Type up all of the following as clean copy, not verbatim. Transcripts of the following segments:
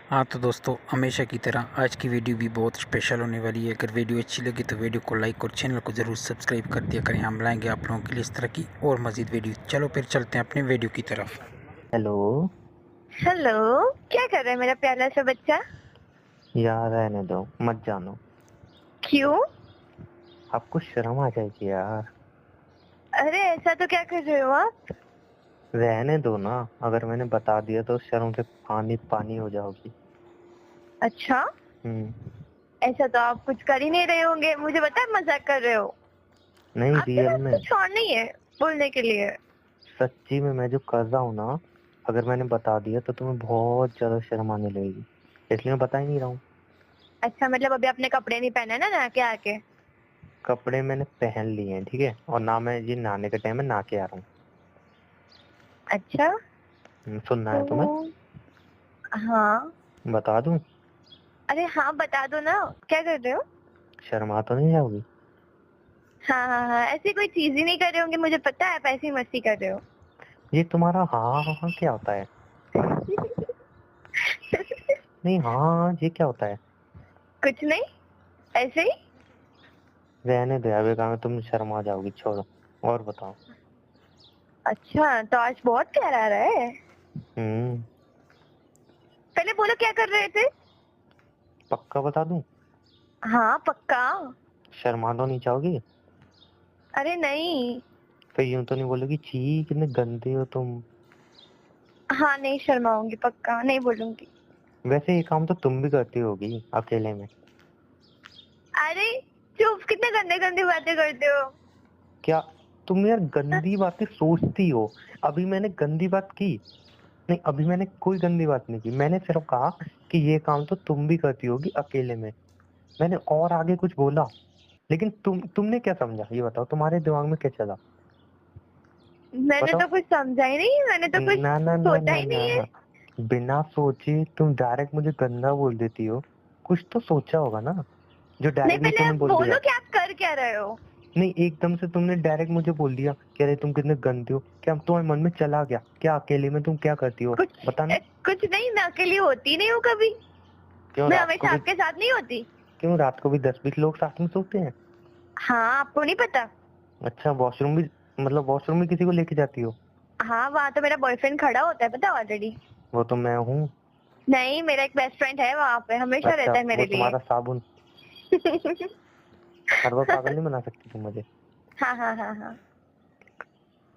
हाँ तो दोस्तों, हमेशा की तरह आज की वीडियो भी बहुत स्पेशल होने वाली है। अगर वीडियो अच्छी लगी तो वीडियो को लाइक और चैनल को ज़रूर सब्सक्राइब कर दिया करें। हम लाएंगे आप लोगों के लिए इस तरह की और मज़ीद वीडियो। चलो फिर चलते हैं अपने वीडियो की तरफ। हेलो। हेलो, क्या कर रहा है मेरा प्यारा सा बच्चा? यार रहने दो, मत जानो। क्यों? आपको शर्म आ जाएगी यार। अरे ऐसा तो क्या कर रहे हो आप? रहने दो ना, अगर मैंने बता दिया तो शर्म से पानी पानी हो जाओगी। अच्छा, हम्म। ऐसा तो आप कुछ कर ही नहीं रहे होंगे। मुझे पता है मजाक कर रहे हो। नहीं, आपके रियल पास में कुछ और नहीं है बोलने के लिए? सच्ची में मैं जो कर रहा हूँ ना, अगर मैंने बता दिया तो तुम्हें बहुत ज्यादा शर्म आने लगेगी, इसलिए मैं बता ही नहीं रहा हूँ। अच्छा, मतलब अभी आपने कपड़े नहीं पहने ना नहा के आके? कपड़े मैंने पहन लिए हैं, ठीक है, और ना मैं ये नहाने के टाइम में नहा के आ रहा हूँ। अच्छा सुनना है तुम्हें? तो हाँ। बता दूं? अरे हाँ, बता दो ना। क्या कर रहे हो? शर्मा तो नहीं जाओगी? हाँ हाँ हाँ, ऐसी कोई चीज ही नहीं कर रहे होंगे, मुझे पता है आप ऐसी मस्ती कर रहे हो। ये तुम्हारा हाँ हाँ हाँ क्या होता है? नहीं, हाँ हाँ, ये क्या होता है? कुछ नहीं, ऐसे ही। रहने दो यार, बेकार में तुम शर्मा जाओगी, छोड़ो। और बताओ। अच्छा, तो आज बहुत प्यार आ रहा है। हम्म। पहले बोलो क्या कर रहे थे? पक्का बता दूं? हाँ पक्का। शर्मा तो नहीं चाहोगी? अरे नहीं। फिर यूं तो नहीं बोलोगी छी कितने गंदे हो तुम? हाँ नहीं शर्माऊंगी, पक्का नहीं बोलूंगी। वैसे ये काम तो तुम भी करती होगी अकेले में। अरे चुप, कितने गंदे गंदी बातें करते हो। क्या? तुम यार गंदी बातें सोचती हो। अभी मैंने गंदी बात की? नहीं, अभी मैंने कोई गंदी बात नहीं की, मैंने सिर्फ कहा कि ये काम तो तुम भी करती होगी अकेले में। मैंने और आगे कुछ बोला? लेकिन तुमने क्या समझा ये बताओ, तुम्हारे दिमाग में क्या चला? मैंने बताओ। तो कुछ समझा ही नहीं, मैंने तो कुछ ना ना ना सोचा ना ही नहीं है। ना, बिना सोचे तुम डायरेक्ट मुझे गंदा बोल देती हो। कुछ तो सोचा होगा ना, जो नहीं, डायरेक्टली पहले तुमने आप बोल दिया। बोलो कि आप कर क्या रहे हो। नहीं, एकदम से तुमने डायरेक्ट मुझे बोल दिया कि अरे तुम कितने गंदे हो, क्या तुम्हारे मन में चला गया क्या अकेले में तुम क्या करती हो? कुछ बताना। कुछ नहीं, मैं अकेली होती नहीं हूँ कभी। क्यों मैं रात को हमेशा भी? आपके साथ नहीं होती। क्यों रात को भी 10-20 लोग साथ में सोते हैं? हाँ, आपको नहीं पता? अच्छा, वॉशरूम भी? मतलब वॉशरूम में किसी को लेके जाती हो? हाँ, वहाँ तो मेरा बॉयफ्रेंड खड़ा होता है, पता ऑलरेडी। वो तो मैं हूँ। नहीं, मेरा एक बेस्ट फ्रेंड है वहाँ पे, हमेशा अच्छा, रहता है वो मेरे लिए। तुम्हारा साबुन? हर बार पागल नहीं बना सकती तुम मुझे। हाँ हाँ हाँ हाँ।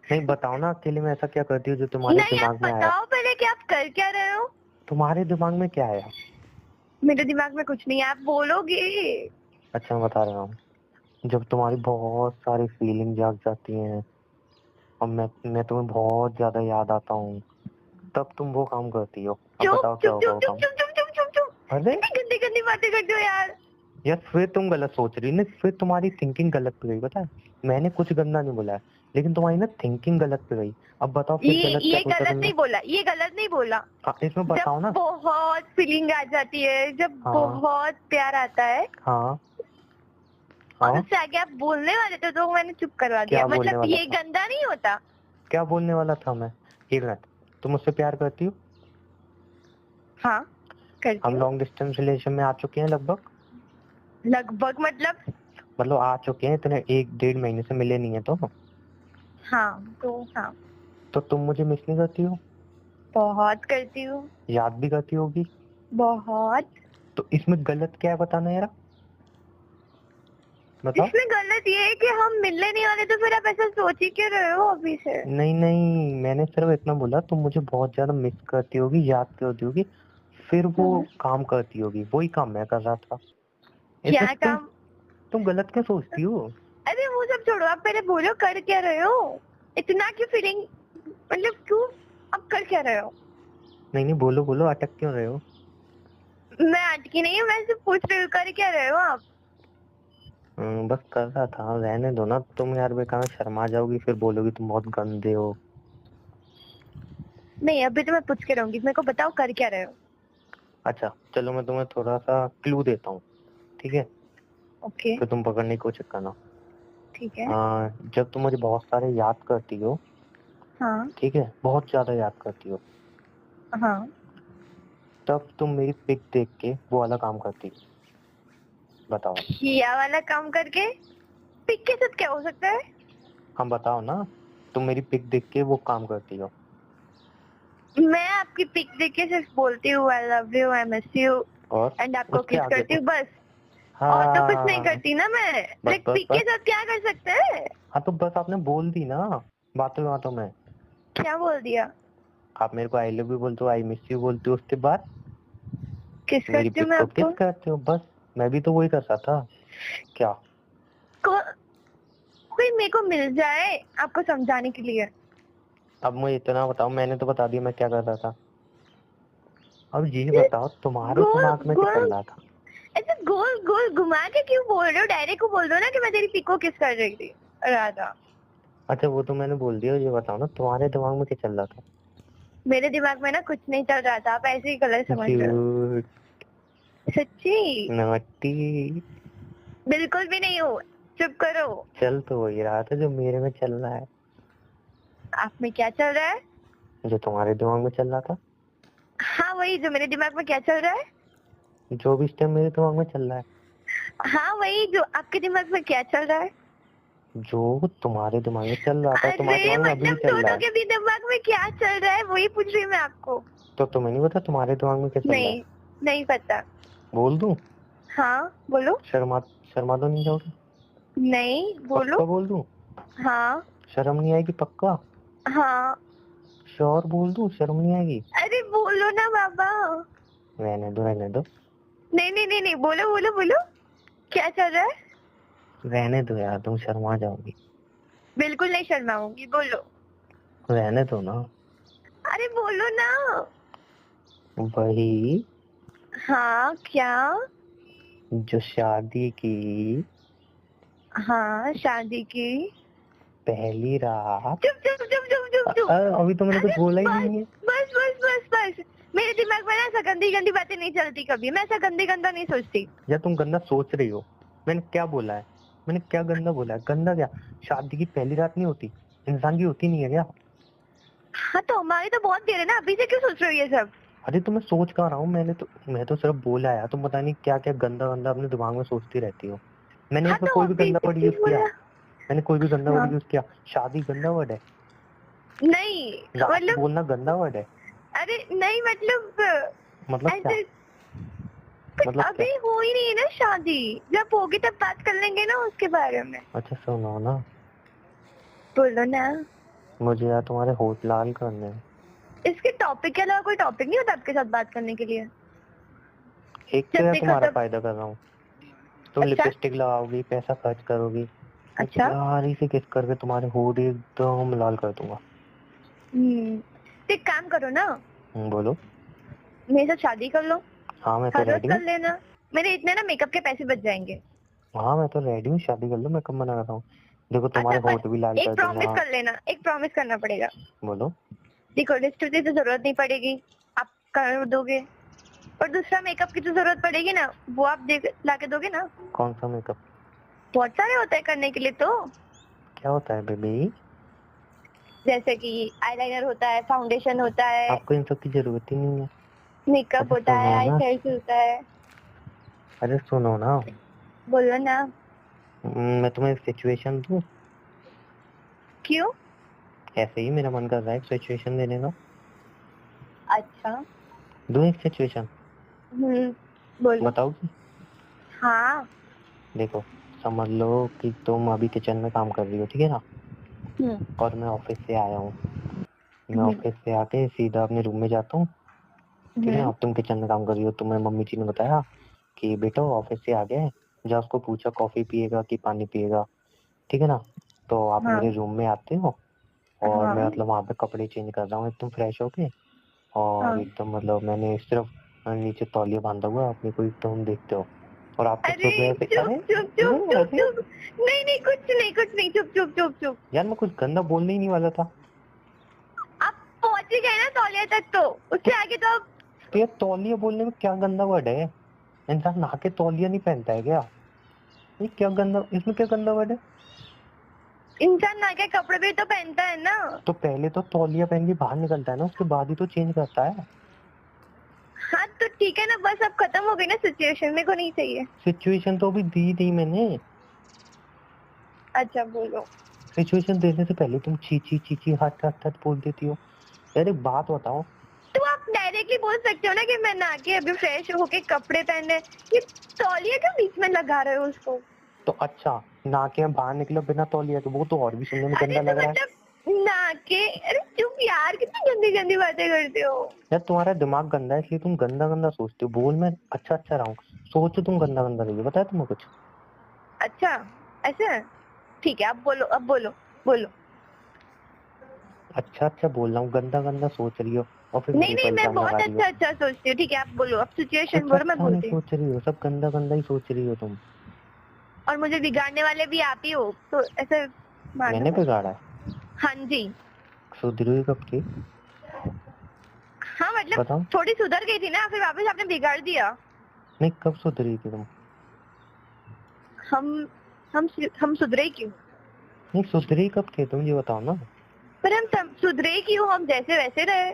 नहीं, बताओ ना, अकेले में ऐसा क्या करती हो जो तुम्हारे नहीं, आप दिमाग में आया? बताओ पहले कि आप कर क्या रहे हो। तुम्हारे दिमाग में क्या आया? मेरे दिमाग में कुछ नहीं है, आप बोलोगे। अच्छा, मैं बता रहा हूँ। जब तुम्हारी बहुत सारी फीलिंग जाग जाती हैं और मैं तुम्हें बहुत ज्यादा याद आता हूँ, तब तुम वो काम करती हो। अब चुप बताओ क्या चुप होगा चुप वो चुप काम? चुप चुप चुप चुप चुप। अरे कितनी गंदी गंदी बातें करते हो यार। यार, फिर तुम गलत सोच रही ना, फिर तुम्हारी थिंकिंग गलत पे गई, पता है। मैंने कुछ गंदा नहीं बोला है, लेकिन तुम्हारी ना थिंकिंग गलत पे गई। अब बताओ फिर ये गलत क्या ये कोई गलत करेंगे? नहीं बोला, ये गलत नहीं बोला। हाँ, इसमें जब बताओ ना। बहुत फीलिंग आ जाती है, जब हाँ बहुत प्यार आता है हाँ और हाँ। उससे आगे आप बोलने वाले थे तो मैंने चुप करवा दिया, क्या बोलने मतलब वाला ये था? गंदा नहीं होता। क्या बोलने वाला था मैं? एक मिनट। तुम मुझसे प्यार करती हो? हाँ, करती हम हूँ। लॉन्ग डिस्टेंस रिलेशन में आ चुके हैं लगभग। लगभग मतलब? मतलब आ चुके हैं, इतने 1-1.5 महीने से मिले नहीं है हाँ तो हाँ। तो तुम मुझे मिस नहीं करती हो? बहुत करती हूँ। याद भी करती होगी। बहुत। तो इसमें गलत क्या है बताना यार, बताओ। इसमें गलत ये है कि हम मिलने नहीं वाले, तो फिर आप ऐसा सोच ही क्यों रहे हो अभी से? नहीं नहीं, मैंने सिर्फ इतना बोला, तुम मुझे बहुत ज्यादा मिस करती होगी, याद करती होगी, फिर वो काम करती होगी, वही काम मैं कर रहा था। इसमें क्या काम? तुम गलत क्या सोचती हो? अरे वो सब छोड़ो, आप पहले बोलो कर क्या रहे हो। इतना क्यों फीलिंग, मतलब क्यों? आप कर क्या रहे हो? नहीं नहीं, बोलो बोलो, अटक क्यों रहे हो? मैं अटकी नहीं हूँ, मैं सिर्फ पूछ रही हूँ कर क्या रहे हो आप। बस कर रहा था, रहने दो ना तुम यार, बेकार में शर्मा जाओगी, फिर बोलोगी तुम बहुत गंदे हो। नहीं, अभी तो मैं पूछ के रहूंगी, मेरे को बताओ कर क्या रहे हो। अच्छा चलो, मैं तुम्हें थोड़ा सा क्लू देता हूँ, ठीक है? ओके। फिर तुम पकड़ने की कोशिश करना। ठीक है। जब तुम मुझे बहुत सारे याद करती हो, हाँ ठीक है, बहुत ज्यादा याद करती हो, हाँ। तब तुम मेरी पिक देख के वो वाला काम करती, बताओ। किया वाला काम करके पिक के साथ क्या हो सकता है? हम बताओ ना, तुम मेरी पिक देख के वो काम करती हो। मैं आपकी पिक देख के सिर्फ बोलती हूँ I love you, I miss you और एंड आपको उसके किस आगे करती हूँ बस। हाँ और तो कुछ नहीं करती ना मैं। बस लाइक बस पिक के बस। साथ क्या कर सकते हैं? हाँ तो बस आपने बोल दी ना बातों बातों में। क्या बोल दिया? आप मेरे को आई लव यू बोलते हो, आई मिस यू बोलते हो, उसके बाद किस मेरी करती हूँ पिक मैं को आपको? किस करते हो, बस। मैं भी तो वही कर रहा था क्या। को, कोई मेरे को मिल जाए आपको समझाने के लिए। अब मुझे इतना बताओ, मैंने तो बता दिया मैं क्या कर रहा था। अब ये बताओ तुम्हारे गोल दिमाग में क्या चल गोल रहा था। ऐसे गोल गोल घुमा के क्यों बोल रहे हो? डायरेक्ट को बोल दो ना कि मैं तेरी पिक को किस कर रही थी राधा। अच्छा वो तो मैंने बोल दिया, ये बताओ ना तुम्हारे दिमाग में क्या चल रहा था। मेरे दिमाग में ना कुछ नहीं चल रहा था, आप ऐसे ही गलत समझ रहे हो। झूठ। सच्ची नवट्टी। बिल्कुल भी नहीं हो। चुप करो। चल तो वही रहा था जो मेरे में चल रहा है, आप में क्या चल रहा है? जो तुम्हारे दिमाग में चल रहा था, हाँ वही जो मेरे दिमाग में क्या चल रहा है। जो भी इस टाइम मेरे दिमाग में चल रहा है, हाँ वही जो आपके दिमाग में क्या चल रहा है। जो तुम्हारे दिमाग में चल रहा था तुम्हारे अरे दिमाग में अभी भी मतलब चल रहा दोनों है। के भी दिमाग में क्या चल रहा है वही पूछ रही हूँ मैं आपको। तो तुम्हें नहीं पता तुम्हारे दिमाग में क्या चल रहा है। नहीं, नहीं पता। बोल दूं। हाँ बोलो। शर्मा शर्मा तो नहीं जाओगे। नहीं बोलो। पक्का बोल दूं। हाँ शर्म नहीं आएगी पक्का। हाँ। श्योर बोल दूं, शर्म नहीं आएगी। अरे बोलो ना बाबा। रहने दो रहने दो। नहीं नहीं नहीं नहीं, बोलो बोलो बोलो। क्या चल रहा है? रहने दो यार, तुम शर्मा जाओगी। बिल्कुल नहीं शर्माऊंगी, बोलो। रहने दो ना। अरे बोलो ना। वही हाँ क्या? जो शादी की हाँ शादी की। पहली रात। चुप चुप चुप चुप चुप चुप। अभी तो मैंने कुछ अरे बोला ही बस नहीं है। बस बस बस बस। मेरे दिमाग में ना ऐसा गंदी गंदी बातें नहीं चलती कभी, मैं ऐसा गंदी गंदा नहीं सोचती। या तुम गंदा सोच रही हो। मैंने क्या बोला है, मैंने क्या गंदा बोला है, गंदा क्या। शादी की पहली रात नहीं होती, इंसान की होती नहीं है क्या। हाँ तो हमारी तो बहुत देर है ना, अभी से क्यों सोच रहे हो ये सब? अरे तो मैं सोच कहाँ रहा हूँ, मैं तो सिर्फ बोला है, तुम पता नहीं क्या क्या गंदा गंदा अपने दिमाग में सोचती रहती हो। मैंने हाँ इसमें तो कोई भी अभी गंदा से वर्ड क्यों यूज किया। बोला? मैंने कोई भी गंदा वर्ड हाँ यूज किया। शादी गंदा वर्ड है। नहीं रात मतलब। बोलना गंदा वर्ड है। अरे नहीं मतलब मतलब क्या। ऐसे कुछ मतलब क्या। अभी हो ही नहीं है ना शादी। जब होगी तब बात कर लेंगे ना उसके बारे में। अच्छा सुनो ना, बोलो ना। मुझे यार तुम्हारे होठ लाल करने हैं। इसके टॉपिक के अलावा कोई टॉपिक नहीं होता आपके साथ बात करने के लिए? एक तो जब यार देखो तुम्हारा तब। फायदा कर रहा हूँ। तुम अच्छा लिपस्टिक लगाओगी, पैसा खर्च करोगी, मैं अच्छा। प्यारी से किस करके तुम्हारे होठ एकदम लाल कर दूंगा। तो एक काम करो ना, बोलो। मेरे साथ शादी कर लो। हाँ मैं तो हर रोज रेडी कर हूँ। लेना। मेरे इतने ना मेकअप के पैसे बच जाएंगे। हाँ मैं तो रेडी हूँ, शादी कर लो, मैं कब मना कर रहा हूँ। देखो अच्छा तुम्हारे पर होठ भी लाल एक कर प्रॉमिस दूंगा। कर लेना, एक प्रॉमिस करना पड़ेगा। बोलो। देखो लिपस्टिक की तो जरूरत नहीं पड़ेगी, आप कर दोगे। और दूसरा मेकअप की जो जरूरत पड़ेगी ना, वो आप दे ला के दोगे ना। कौन सा मेकअप। बहुत सारे होते हैं करने के लिए तो। क्या होता है बेबी। जैसे कि आईलाइनर होता है, फाउंडेशन होता है, आपको इन सब की जरूरत ही नहीं है। मेकअप अच्छा होता है, सुनो आई ना। शेड्स होता है। अरे सुनो ना। बोलो ना। मैं तुम्हें एक सिचुएशन दूँ। क्यों? ऐसे ही मेरा मन कर रहा है एक सिचुएशन देने का। अच्छा। दूँ एक सिचुएशन। बोलो। बताओगी। हाँ। देखो समझ लो कि तुम अभी किचन में काम कर रही हो, ठीक है ना। हम्म और मैं ऑफिस से आया हूँ। मैं हम्म ऑफिस से आके सीधा अपने रूम में जाता हूँ। ठीक है ना, हम्म, अब तुम किचन में काम कर रही हो, तुम्हें मम्मी जी ने बताया कि बेटा वो ऑफिस से आ गया है, जा उसको पूछा कॉफी पिएगा कि पानी पिएगा। ठीक है ना। तो आप हाँ मेरे रूम में आते हो और मैं हाँ मतलब वहाँ पे कपड़े चेंज कर रहा हूँ एकदम फ्रेश होके। और हाँ। एकदम मतलब मैंने सिर्फ नीचे तौलिया बांधा हुआ है, अपने को एकदम देखते हो। और आप तो अरे चुप रहे थे, चुप अरे चुप चुप चुप अरे। चुप। नहीं नहीं कुछ नहीं कुछ नहीं, चुप चुप चुप चुप। यार मैं कुछ गंदा बोलने ही नहीं वाला था। आप पहुंच ही गए ना तौलिया तक, तो तो, उससे आगे तो आप। तो यार तौलिया बोलने में क्या गंदा वर्ड है। इंसान नहा के तौलिया नहीं पहनता है क्या। ये क्या गंदा, इसमें क्या गंदा वर्ड है। इंसान ना के कपड़े भी तो पहनता है ना। तो पहले तो तौलिया पहन के बाहर निकलता है ना, उसके बाद ही तो चेंज करता है। हाँ तो ठीक है ना, बस अब खत्म हो गई ना सिचुएशन, मेरे को नहीं चाहिए। सिचुएशन तो अभी दी थी मैंने। अच्छा बोलो। सिचुएशन देने से पहले तुम ची ची ची हट हट हट बोल देती हो। यार एक बात बताओ। तो आप डायरेक्टली बोल सकते हो ना कि मैं नहा के अभी फ्रेश होके कपड़े पहने, ये तौलिया क्यों बीच में लगा रहे हो उसको? तो अच्छा, ना के हम बाहर निकलो बिना तौलिया के, वो तो और भी सुनने में अरे गंदा तो लग रहा है। मतलब नहा के, अरे चुप यार, कितनी गंदी गंदी बातें करते हो। यार तुम्हारा दिमाग गंदा है इसलिए तुम गंदा गंदा सोचते हो। बोल मैं अच्छा अच्छा रहा हूँ, सोच तुम गंदा गंदा रही हो। बताया तुम्हें कुछ? अच्छा ऐसा है? ठीक है, अब बोलो, अब बोलो, बोलो। अच्छा अच्छा बोल रहा हूँ, गंदा गंदा सोच रही हो और फिर नहीं मेरे को नहीं, मैं इल्जाम लगा बहुत रही हो। अच्छा अच्छा सोचती हूँ। ठीक है, आप बोलो, अब सिचुएशन कुछ बोलो, मैं अच्छा नहीं बोलती हूँ। सोच रही हो, सब गंदा गंदा ही सोच रही हो तुम। और मुझे बिगाड़ने वाले भी आप ही हो, तो ऐसे मानो। मैंने बिगाड़ा है? हाँ जी। सुधरी हुई कब की? हाँ मतलब बताओ। थोड़ी सुधर गई थी ना, फिर वापस आपने बिगाड़ दिया। नहीं, कब सुधरी थी तुम? हम हम सुधरे क्यों? नहीं, सुधरी कब थे तुम ये बताओ ना। पर हम सुधरे क्यों? हम जैसे वैसे रहे।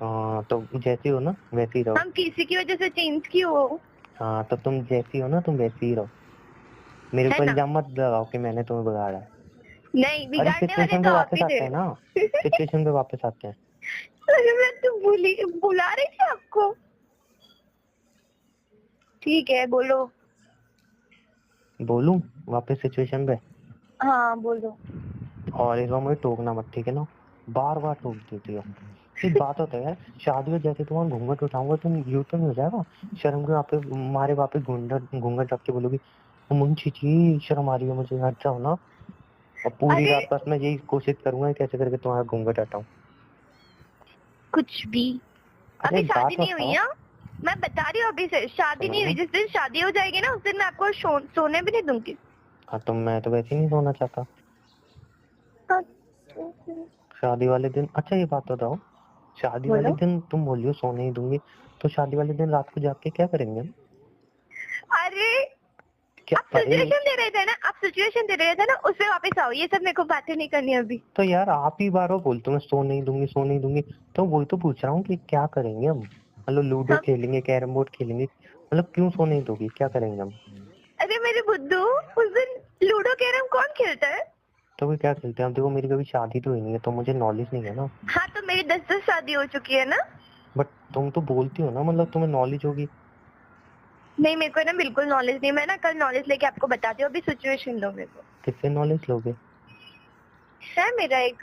हाँ तो जैसी हो ना वैसी रहो। हम किसी की वजह से चेंज क्यों हो? हाँ तो तुम जैसी हो ना तुम वैसी ही रहो। मेरे है ऊपर ना? इल्जाम मत लगाओ कि मैंने तुम्हें बिगाड़ा है। नहीं, अरे बिगाड़ने वाले सिचुएशन तो पे आप वापस ही थे। आते हैं ना। सिचुएशन पे वापस आते हैं। अरे मैं तो बुला रही थी आपको। ठीक है, बोलो। बोलूं वापस सिचुएशन पे? हाँ बोलो। और इस बार मुझे टोकना मत, ठीक है ना? बार बार टोक देती हो। एक बात होता है यार, शादी में जैसे तुम्हारा घूंघट उठाऊंगा तुम यूं तो नहीं हो जाएगा? शर्म के वहाँ पे मारे वहाँ पे घूंघट घूंघट रख के बोलोगी मुंशी जी शर्म आ रही है मुझे, हट जाओ ना। और पूरी अरे रात बस मैं यही कोशिश करूंगा कैसे करके तुम्हारा घूंघट हटाऊं। कुछ भी। अरे अभी एक शादी बात नहीं हुई बताओ। है। मैं बता रही हूँ, अभी से शादी नहीं हुई। सुनो। जिस दिन शादी हो जाएगी ना, उस दिन मैं आपको सोने भी नहीं दूंगी। हाँ तो मैं तो वैसे ही नहीं सोना चाहता। हाँ, शादी वाले दिन, अच्छा ये बात बताओ, शादी वाले बोलो। दिन तुम बोलियो सोने ही दूंगी, तो शादी वाले दिन रात को जाग के क्या करेंगे हम? अरे क्या आप अरे? सिचुएशन दे रहे थे ना, आप सिचुएशन दे रहे थे ना, उससे वापस आओ। ये सब मेरे को बातें नहीं करनी अभी। तो यार आप ही बार बार बोलते हो मैं सो नहीं दूंगी सो नहीं दूंगी। तो वही तो पूछ रहा हूँ कि क्या करेंगे हम? मतलब लूडो हम खेलेंगे, कैरम बोर्ड खेलेंगे, मतलब क्यों सो नहीं दोगी, क्या करेंगे हम? अरे मेरे बुद्धू, उस दिन लूडो कैरम कौन खेलता है? तो फिर क्या खेलते हैं? अब देखो मेरी कभी शादी तो हुई नहीं है तो मुझे नॉलेज नहीं है ना। हाँ तो मेरी 10 शादी हो चुकी है ना। बट तुम तो बोलती हो ना, मतलब तुम्हें नॉलेज होगी। नहीं, मेरे को ना बिल्कुल नॉलेज नहीं। मैं ना कल नॉलेज लेके आपको बताती हूँ, अभी सिचुएशन दो मेरे को। किससे नॉलेज लोगे? है मेरा एक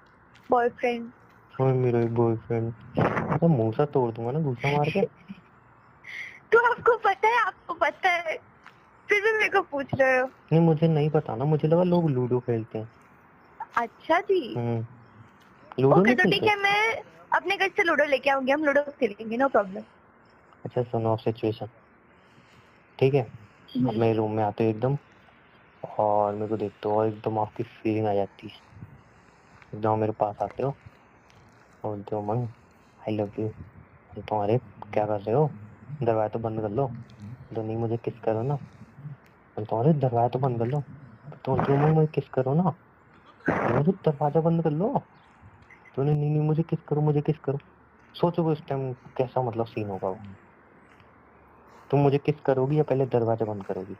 बॉयफ्रेंड। और मेरा एक बॉयफ्रेंड? तो मुंह सा तोड़ दूंगा ना घूसा मार के। तो आपको पता है, आपको पता है, फिर भी मेरे को पूछ रहे हो। नहीं मुझे नहीं पता ना, मुझे लगा लोग लूडो खेलते हैं। अच्छा जी। लूडो ओके नहीं तो ठीक खेलते? है, मैं अपने घर से लूडो लेके आऊंगी, हम लूडो खेलेंगे, नो प्रॉब्लम। अच्छा सुनो सिचुएशन, ठीक है? अब मेरे रूम में आते हो एकदम, और मेरे को देखते हो और एकदम आपकी फीलिंग आ जाती है। एकदम मेरे पास आते हो और बोलते हो मन आई लव यू। तुम्हारे क्या कर रहे हो? दरवाजा तो बंद कर लो। तो नहीं मुझे किस करो ना। तुम्हारे दरवाजा तो बंद कर लो। तो बोलती हो मम्मी मुझे किस करो ना। मुझे दरवाजा बंद कर लो। तो नहीं नहीं नहीं मुझे किस करो मुझे किस करो। सोचो उस टाइम कैसा मतलब सीन होगा वो। तुम मुझे किस करोगी या पहले दरवाजा बंद करोगी?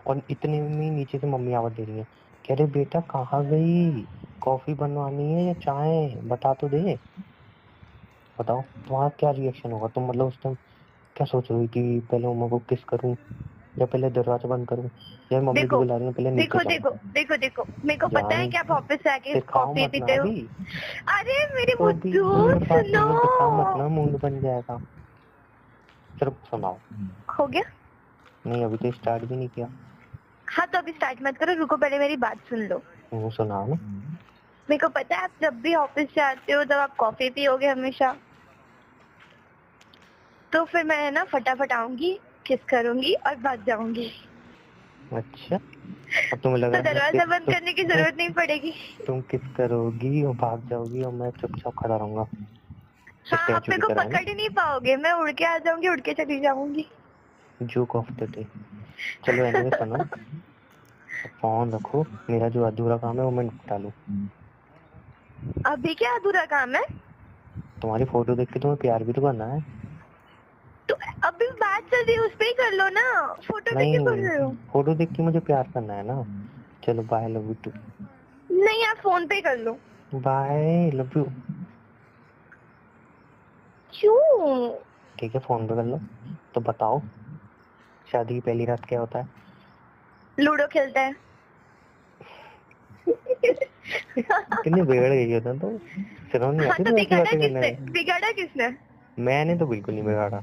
और इतने में नीचे से मम्मी आवाज दे रही है, कह रहे बेटा कहाँ गई, कॉफी बनवानी है या चाय, बता तो दे। बताओ तुम्हारा क्या रिएक्शन होगा? तुम मतलब उस टाइम क्या सोच रही कि पहले मम्मा को किस करूं या पहले दरवाजा बंद करूं या मम्मी भी देखो बुला रही है पहले नीचे देखो जाऊं? देखो देखो देखो, मेरे को पता है जान कि आप ऑफिस से आके दिखाओ कॉफी मत ना पीते हो। अभी। अरे मेरे तो अभी बुद्धू, एक बात सुनो। सुनो, दिखाओ मत ना मूड बन जाएगा। सिर्फ सुनाओ। हो गया? नहीं अभी तो स्टार्ट भी नहीं किया। हाँ तो अभी स्टार्ट मत करो, रुको, पहले मेरी बात सुन लो। सुनाओ ना। मेरे को पता है, आप जब भी ऑफिस से आते हो तब आप कॉफी पियोगे हमेशा। तो फिर मैं ना फटाफट आऊंगी, किस करूंगी और भाग जाऊंगी। अच्छा, अब तुम्हें लग तो रहा है दरवाजा बंद करने की जरूरत नहीं पड़ेगी। तुम किस करोगी और भाग जाओगी और मैं चुपचाप खड़ा रहूंगा हाँ, आप स्टैचू मेरे की को तरह, है ना? पकड़ ही नहीं पाओगे, मैं उड़ के आ जाऊंगी, उड़ के चली जाऊंगी। Joke of the day. चलो एनीवे सुनो, फोन रखो, मेरा जो अधूरा काम है वो मैं निपटा लूं। अभी क्या अधूरा काम है? तुम्हारी फोटो देख के तुम्हें प्यार भी तो करना है। जल्दी उस पे ही कर लो ना, फोटो पे क्यों कर रहे हो? नहीं, फोटो देख के मुझे प्यार करना है ना। चलो बाय, लव यू टू। नहीं, आप फोन पे ही कर लो। Bye, love you. क्यों? ठीक है, फोन पे कर लो। तो बताओ, शादी की पहली रात क्या होता है? लूडो खेलते हैं। कितनी बिगड़ गई हो तो शर्म नहीं हाँ, आती तो तुम्हें ऐसी बिगाड़ा बातें करने किसने? में? बिगाड़ा किसने? मैंने तो बिल्कुल नहीं बिगाड़ा,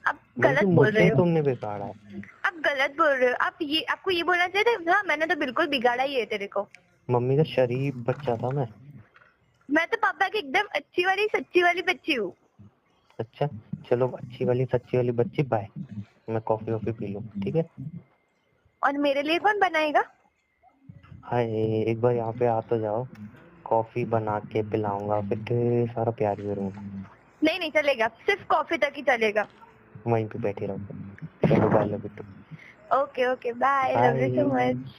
आप बल्कि गलत बोल मुझे रहे ही हो। तुमने बिगाड़ा है। आप गलत बोल रहे हो। आपको ये बोलना चाहिए था, हाँ मैंने तो बिल्कुल बिगाड़ा ही है तेरे को। मम्मी का शरीफ बच्चा था मैं। मैं तो पापा की एकदम अच्छी वाली सच्ची वाली बच्ची हूँ। अच्छा, चलो अच्छी वाली सच्ची वाली बच्ची, बाय। मैं कॉफी वॉफी पी लूँ, ठीक है? और मेरे लिए कौन बनाएगा? हाय, एक बार यहाँ पे आ तो जाओ, कॉफी बना के पिलाऊंगा, फिर ढेर सारा प्यार भी करूंगा। नहीं नहीं चलेगा, सिर्फ कॉफी तक ही चलेगा। वहीं पे बैठे रहो। चलो bye, love you too. Okay okay bye, love you so bye. Much.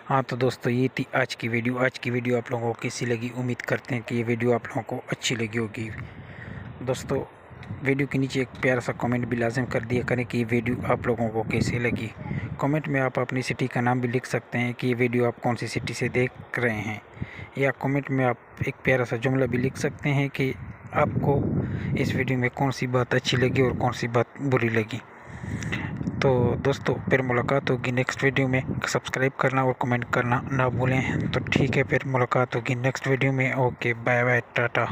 हाँ तो दोस्तों, ये थी आज की वीडियो आप लोगों को कैसी लगी। उम्मीद करते हैं कि ये वीडियो आप लोगों को अच्छी लगी होगी। दोस्तों, वीडियो के नीचे एक प्यारा सा कमेंट भी लाजिम कर दिया करें कि ये वीडियो आप लोगों को कैसी लगी। कमेंट में आप अपनी सिटी का नाम भी लिख सकते हैं कि ये वीडियो आप कौन सी सिटी से देख रहे हैं, या कमेंट में आप एक प्यारा सा जुमला भी लिख सकते हैं कि आपको इस वीडियो में कौन सी बात अच्छी लगी और कौन सी बात बुरी लगी। तो दोस्तों, फिर मुलाकात होगी नेक्स्ट वीडियो में। सब्सक्राइब करना और कमेंट करना ना भूलें। तो ठीक है, फिर मुलाकात होगी नेक्स्ट वीडियो में। Okay, bye bye, Tata.